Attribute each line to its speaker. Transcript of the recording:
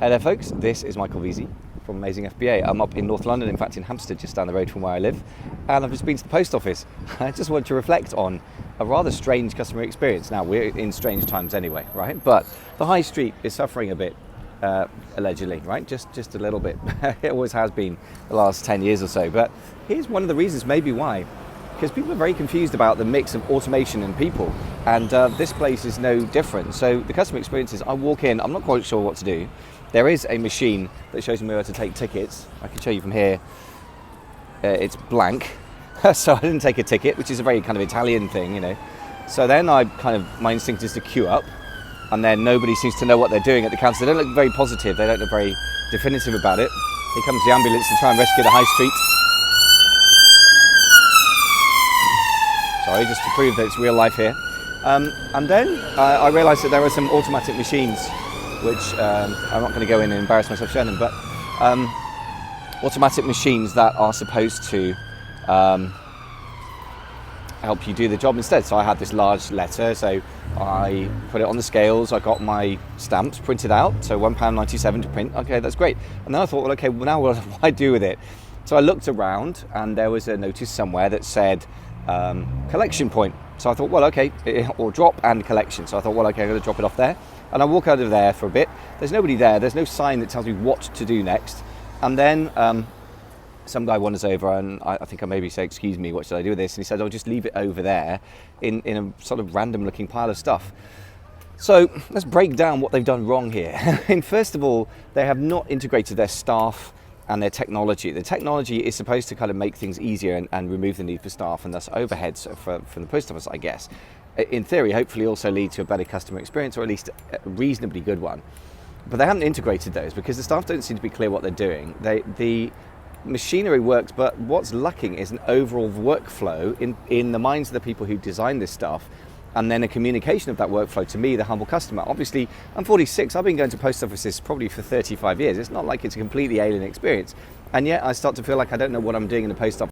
Speaker 1: Hey there folks, this is Michael Veazey from Amazing FBA. I'm up in North London, in fact in Hampstead, just down the road from where I live, and I've just been to the post office. I just want to reflect on a rather strange customer experience. Now, we're in strange times anyway, right? But the high street is suffering a bit, allegedly, right? Just a little bit. It always has been the last 10 years or so, but here's one of the reasons maybe why. Because people are very confused about the mix of automation and people, and this place is no different. So the customer experience is, I walk in, I'm not quite sure what to do. There is a machine that shows me where to take tickets. I can show you from here. It's blank, so I didn't take a ticket, which is a very kind of Italian thing, you know. So then my instinct is to queue up, and then nobody seems to know what they're doing at the counter. They don't look very positive, they don't look very definitive about it. Here comes the ambulance to try and rescue the high street. Sorry, just to prove that it's real life here. And then I realised that there are some automatic machines, which I'm not going to go in and embarrass myself showing them, but automatic machines that are supposed to help you do the job instead. So I had this large letter, so I put it on the scales, I got my stamps printed out, so £1.97 to print. Okay, that's great. And then I thought, well, okay, well, now what do I do with it? So I looked around, and there was a notice somewhere that said collection point. So I thought, well, okay, or drop and collection. So I thought, well, okay, I'm going to drop it off there. And I walk out of there for a bit. There's nobody there. There's no sign that tells me what to do next. And then some guy wanders over, and I think I maybe say, excuse me, what should I do with this? And he said, I'll just leave it over there in a sort of random looking pile of stuff. So let's break down what they've done wrong here. And first of all, they have not integrated their staff and their technology. The technology is supposed to kind of make things easier and remove the need for staff and thus overheads from the post office, I guess. In theory, hopefully also lead to a better customer experience, or at least a reasonably good one. But they haven't integrated those because the staff don't seem to be clear what they're doing. The machinery works, but what's lacking is an overall workflow in the minds of the people who design this stuff, and then a communication of that workflow to me, the humble customer. Obviously, I'm 46, I've been going to post offices probably for 35 years. It's not like it's a completely alien experience. And yet I start to feel like I don't know what I'm doing in the post office.